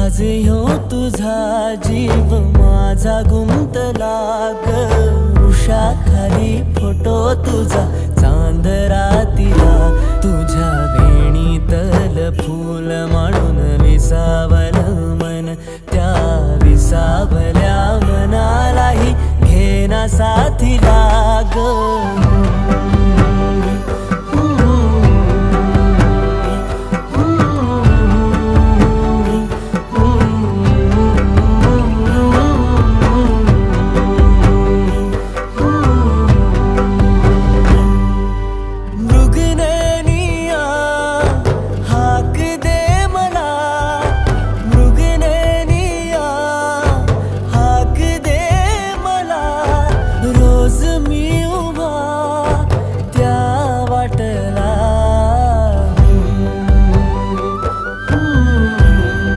आज ह्यो तुझा जीव माझा गुंतला ग उषाखाली फोटो तुझा चांद रातीला तुझ्या वेणीतल फूल म्हणून विसावल मन त्या विसावल्या मनालाही घेना साथीला ग